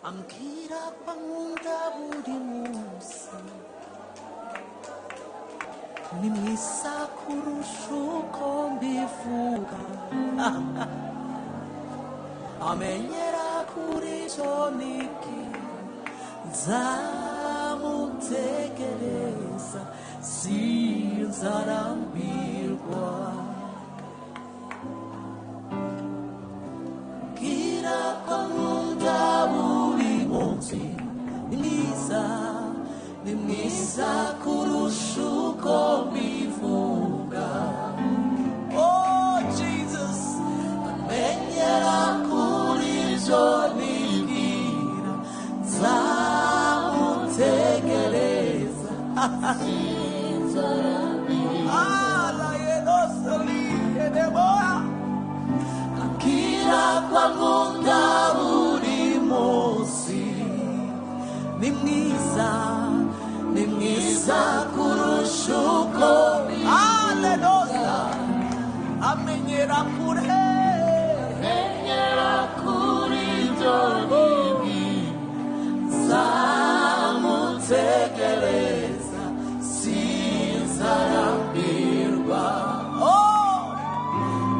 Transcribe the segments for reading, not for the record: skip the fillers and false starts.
ambwira ko nkunda buri munsi ni mwiza kurusha uko mbivuga amenyera kuri cyo nibwira nzamutegereza sinzarambirwa mbwira ko nkunda buri munsi ni mwiza kurusha uko mbivuga oh Jesus amenyera kuri cyo nibwira nzamutegereza ambwira ko nkunda buri munsi ni mwiza kurusha uko aleluya amenyera kuri byo nzamutegereza sinzarambirwa oh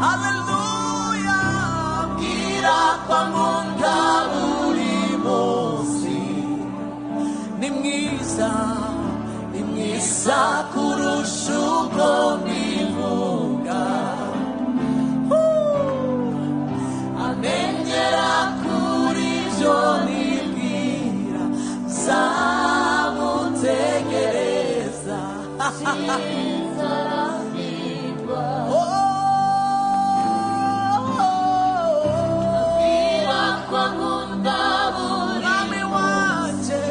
haleluya ambwira ko nkunda buri munsi ni mwiza kurusha uko mbivuga amenyera kuri byo nibwira nzamutegereza sinzarambirwa ambwira ko nkunda buri wanje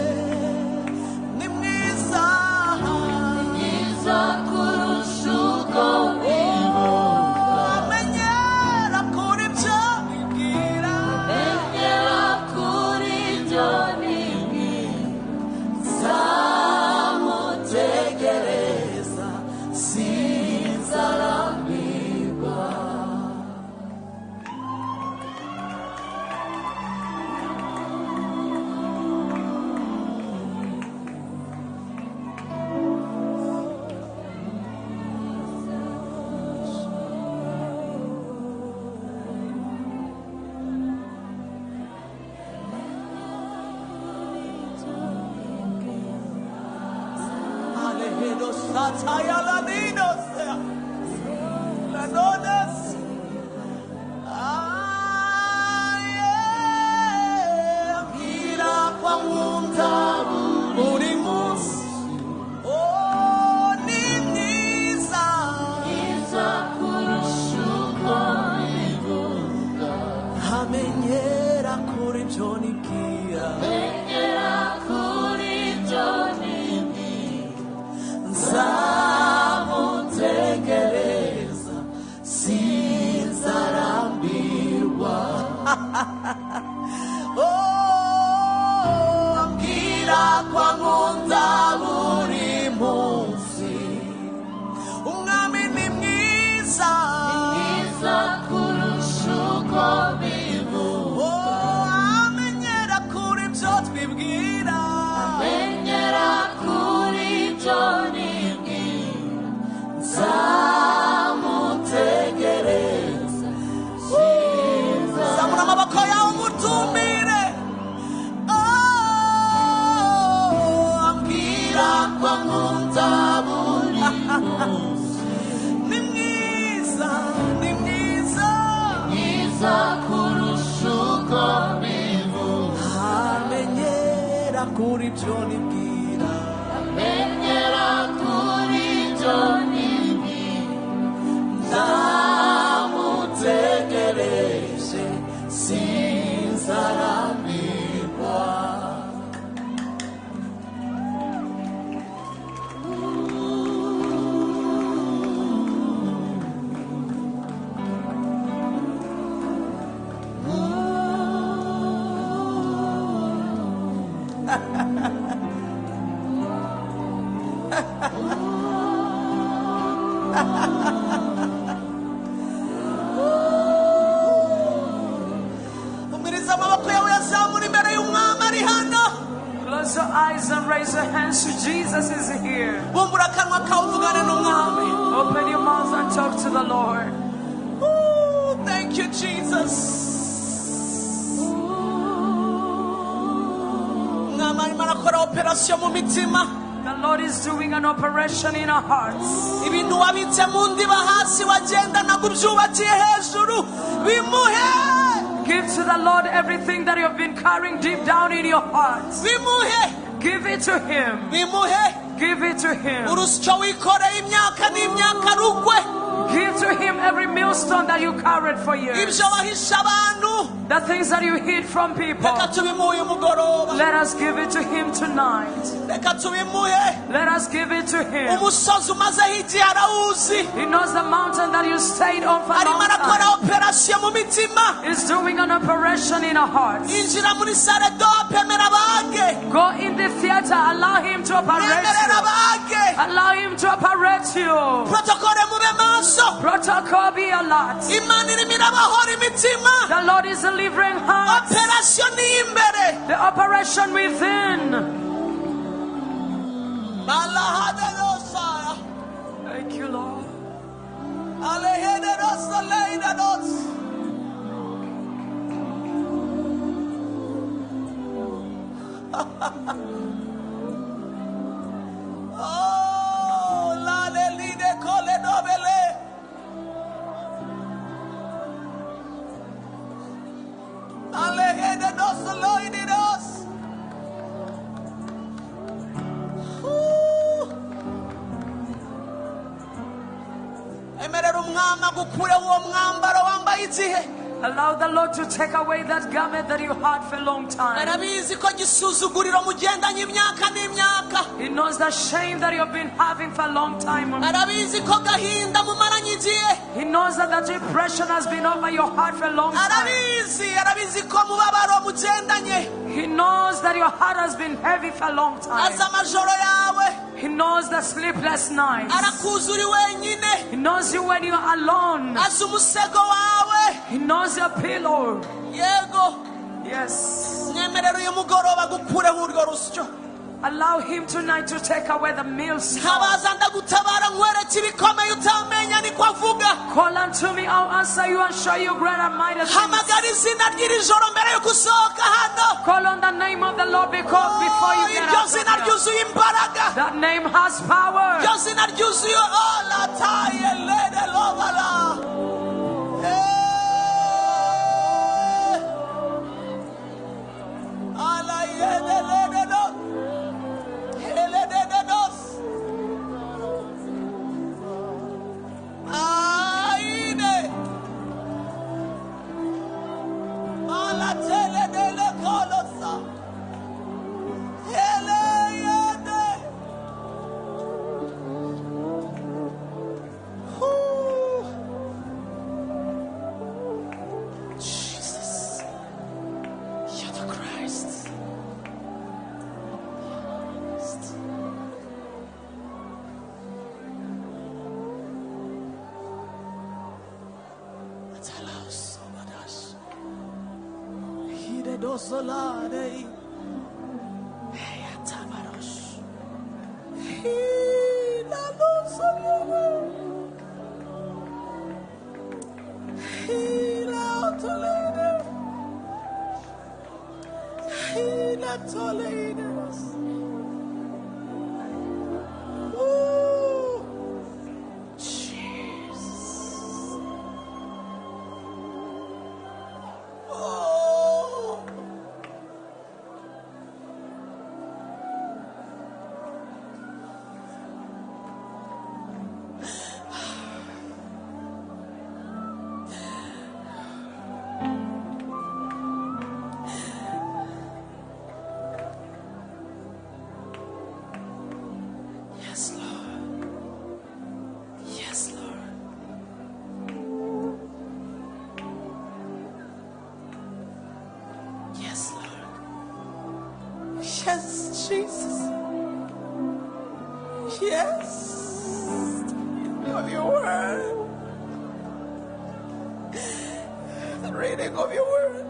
ni mwiza kurusha uko mbivuga amenyera kuri byo nibwira nzamutegereza sinzarambirwa Sataya la ninos, la nones. Mira kwa nkunda buri munsi. Oh, ni mwiza kurusha uko mbivuga. Amenyera kuri byo nibwira. nzamutegereza sinzarambirwa oh ambwira ko nkunda buri munsi umwami ni mwiza kurusha uko mbivuga oh amenyera kuri byo twibwira nzamutegereza zamura amaboko yawe umutumire oh ambwira ko nkunda buri munsi ni mwiza kurusha uko mbivuga amenyera kuri byo nibwira nzamutegereje sinzarambirwa umiriza amaboko yawe yazamura imbere y'umwami your eyes and raise your hands to Jesus is here. bumbura akanwa kawe uvugane n'umwami. Open your mouth and talk to the Lord. Ooh, thank you, Jesus. Mwami arimo arakora operasiyo mu mitima. The Lord is doing an operation in our hearts. Ibintu wabitse mu ndiba hasi wagenda nabwo ubyubakiye hejuru bimuhe. Give to the Lord everything that you have been carrying deep down in your hearts. Bimuhe. Give it to Him. Bimuhe. Give it to Him. Urusyo wikoreye imyaka n'imyaka rugwe. Give to Him every millstone that you carried for years. Ibyo wahisha abantu. The things that you hid from people. Reka tubimuhe umugoroba. Let us give it to Him tonight. Reka tubimuhe. Let us give it to Him. Umusozi umazeho igihe arawuzi. He knows the mountain that you stayed on for a Arimo long arakora time. operasiyo mu mitima. He's doing an operation in our hearts. Injira muri sale dope emera bage. Go in the theater. Allow Him to operate Emerera you. bage. Allow Him to operate you. Protokole mube maso. Protocol be alert. Imana irimo irabahora imitima. The Lord is delivering hearts. Operasiyo ni imbere. The operation within. Malahaderosa. Thank you, Lord. Alehederosa leidados. Oh, la lelide kole nobele. Alehederosa leididos. Emerera umwami agukureho uwo mwambaro wambaye igihe. Allow the Lord to take away that garment that you had for a long time. Arabizi ko gisuzuguriro mugendanye imyaka n'imyaka. He knows the shame that you've been having for a long time. Arabizi ko gahinda mumaranye igihe. He knows that the depression has been over your heart for a long time. Arabizi ko mubabaro mugendanye. He knows that your heart has been heavy for a long time. Azi amajoro yawe. He knows the sleepless nights. Arakuzi uri wenyine. He knows you when you are alone. Azi umusego wawe. He knows your pillow. Yego. Yes. Nyemerera uyu mugoroba agukureho urwo rusyo. Allow Him tonight to take away the millstone. Habaza ndagutabara nkwereke ibikomeye utamenya niko avuga. Call unto me, I'll answer you and show you great and mighty things. Hamagara izina ry'iri joro mbere yo gusohoka hano. Call on the name of the Lord because before you get Iryo out zina of here. ryuzuye imbaraga. That name has power. Iryo zina ryuzuye olataye lede lobala. Ala yede lede do. Hele lede dos. Aine. Ala tele dele kolosa. Hele yede. Jesus, you're the Christ. Yes, Jesus. Yes. Of your word. The reading of your word.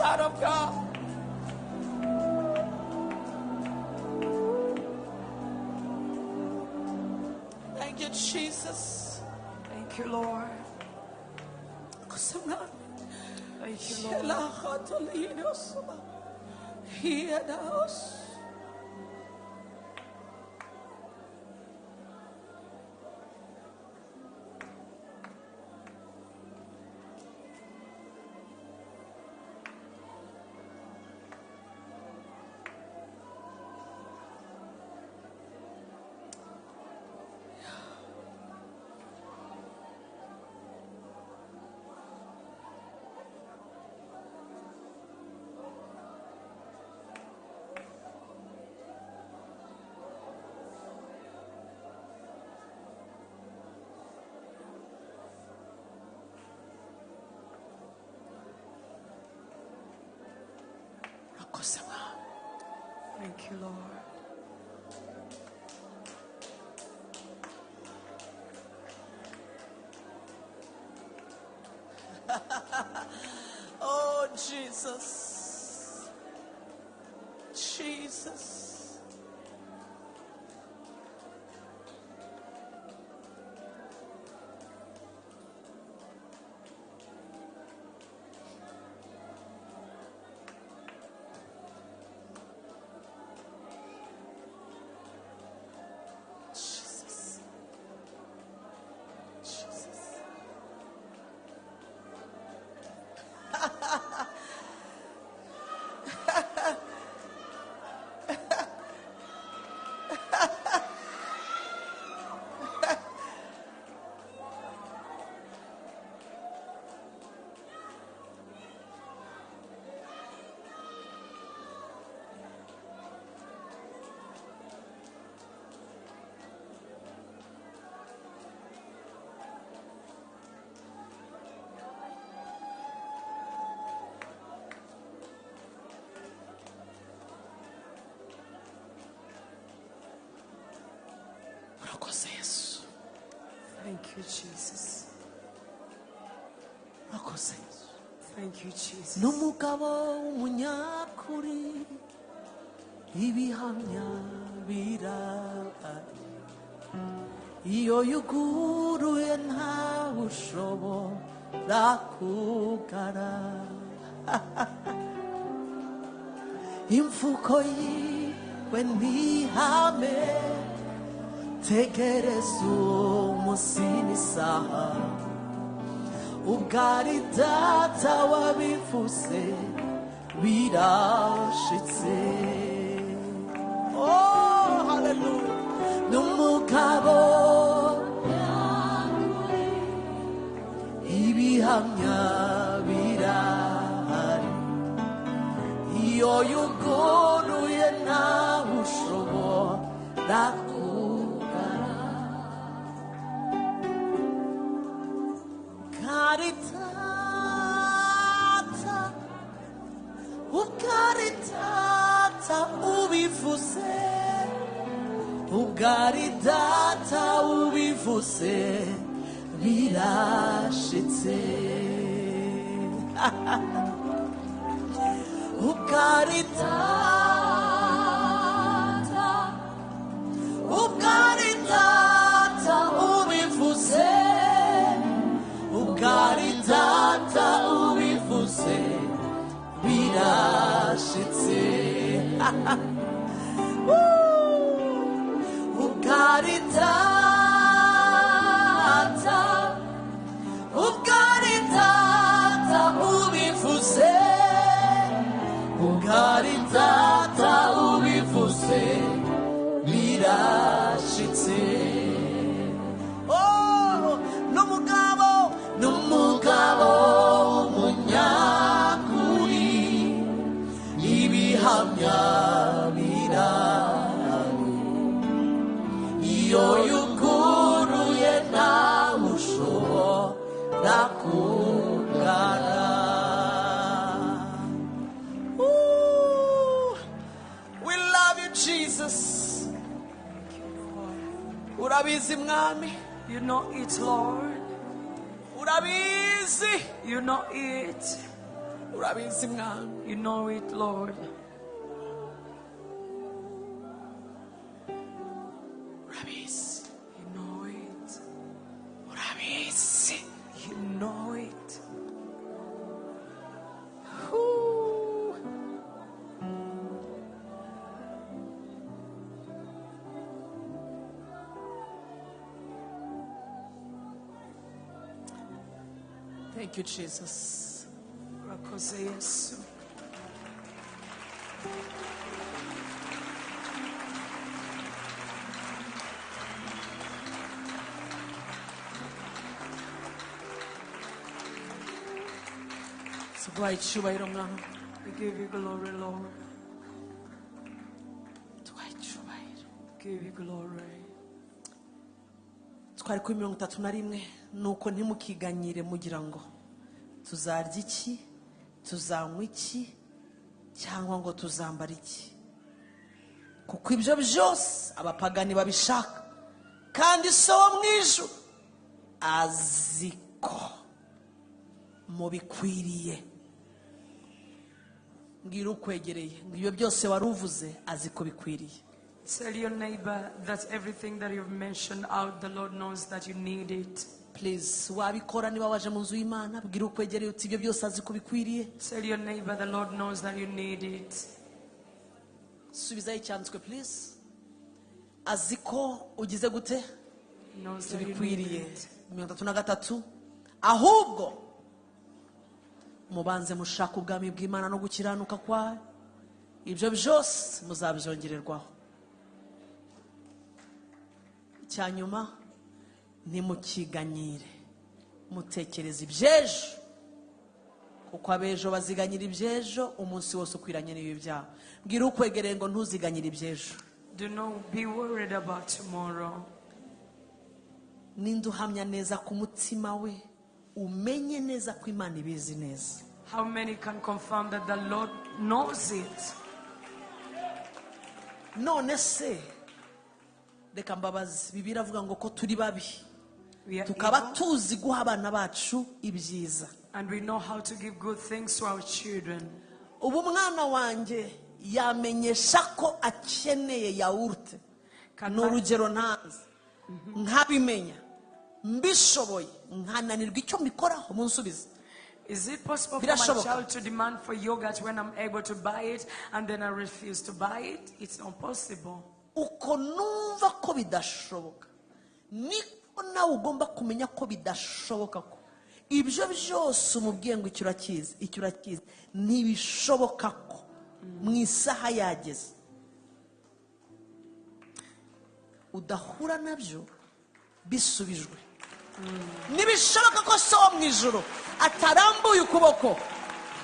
Son of God. Thank you, Jesus. Thank you, Lord. Thank you, Lord. Thank you, Lord. Oh, Jesus. Jesus. Thank you, Jesus. Thank you, Jesus. N'umugabo w'umunyakuri ibihamya birahari iyo yuguruye ntawe ushobora kugara imfuko yiwe ntihame tegereza umunsi n'isaha ubwari data wabivuze birashitse. Oh, hallelujah. N'umugabo ibihamya birahari iyo yuguruye ntawe ushobora kugara karitata ukaritata ubivuze ukaritata ubivuze birashitse ukaritata ukaritata ubivuze ukaritata ubivuze birashitse ukaritata ukaritata ubivuze ukaritata ubivuze birashitse. Oh, n'umugabo w'umunyakuri ibihamya birahari iyo yuguruye ntawe ushobora kugara. We love you, Jesus. Urabizi mwami. You know it, Lord. Urabizi. You know it. urabizi mwami. You know it, Lord. Urabizi. You know it. Urabizi. You know it. Whew. Thank you, Jesus. Urakoze Yesu. Tuguhaye icyubahiro mwami. We give you glory, Lord. Tuguhaye icyubahiro. Give you glory. Twari kuri 31 nuko ntimukiganyire mugira ngo tuzarya iki, tuzanywa iki, cyangwa ngo tuzambara iki, kuko ibyo byose abapagani babishaka, kandi so wo mu ijuru azi ko mubikwiriye. Mbwira ukwegereye ngo ibyo byose wari uvuze azi ko bikwiriye. Tell your neighbor that everything that you've mentioned out, the Lord knows that you need it. Please, wabikora niba waje mu nzu y'Imana, bwira ukwegereye uti ibyo byose azi ko bikwiriye. Tell your neighbor the Lord knows that you need it. Subizayo icyanditswe please. Azi ko ugize gute? He knows that you need Bikwiriye. it. 33 ahubwo mubanze mushaka ubwami bw'Imana no gukiranuka kwayo, ibyo byose muzabyongererwaho. Cyanyuma ntimukiganyire mutekereza iby'ejo, kuko abejo baziganyira iby'ejo umunsi wose ukwiranye n'ibi byabo. Mbwira ukwegereye ngo ntuziganyire iby'ejo. Do not be worried about tomorrow. Ninde uhamya neza ku mutima we umenye neza ko Imana ibizi neza? How many can confirm that the Lord knows it? None se reka mbabazi, Bibiliya avuga ngo ko turi babi We are tukaba evil, tuzi guha abana bacu ibyiza. and we know how to give good things to our children. Ubu mwana wanjye yamenyesha ko akeneye yawurute, Can ni my, urugero ntanze, nkabimenya mbishoboye nkananirwa icyo mbikoraho munsubize. is it possible for my Birashoboka. child to demand for yogurt when I'm able to buy it and then I refuse to buy it? It's not possible. Uko numva ko bidashoboka niko nawe ugomba kumenya ko bidashoboka ko ibyo byose umubwiye ngo icyo urakizi ntibishoboka ko mu isaha yageze udahura nabyo bisubijwe. Ntibishoboka ko so wo mu ijuru atarambuye ukuboko.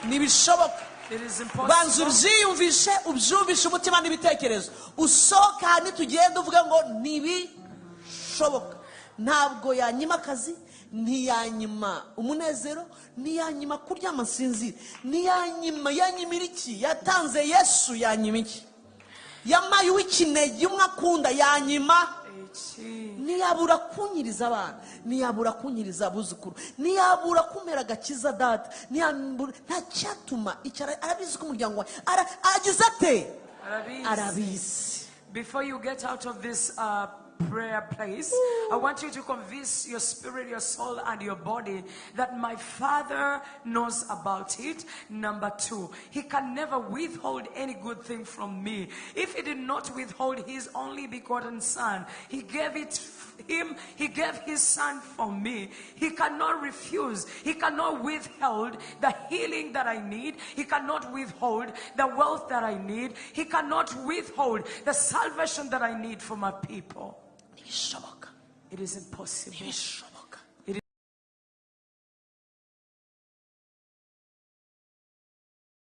Ntibishoboka. It is Banza impossible. ubyiyumvishe, ubyumvishe umutima n'ibitekerezo, usohoka hano tugenda uvuga ngo ntibishoboka. Ntabwo yanyima akazi, ntiyanyima umunezero, ntiyanyima kuryama nsinzira, yanyimira iki? Yatanze Yesu, yanyima iki? Yamaye uw'ikinege umwe akunda, yanyima. Ntiyabura kunyiriza abana, ntiyabura kunyiriza abuzukuru, ntiyabura kumera agakiza data, nta cyatuma icyara. Arabizi ko umuryango wawe aragize ate? Arabizi. Before you get out of this prayer place, I want you to convince your spirit, your soul, and your body that my Father knows about it. Number 2, He can never withhold any good thing from me. If He did not withhold His only begotten Son, He gave His Son for me. He cannot refuse. He cannot withhold the healing that I need. He cannot withhold the wealth that I need. He cannot withhold the salvation that I need for my people. Ntibishoboka. It is impossible. Ntibishoboka.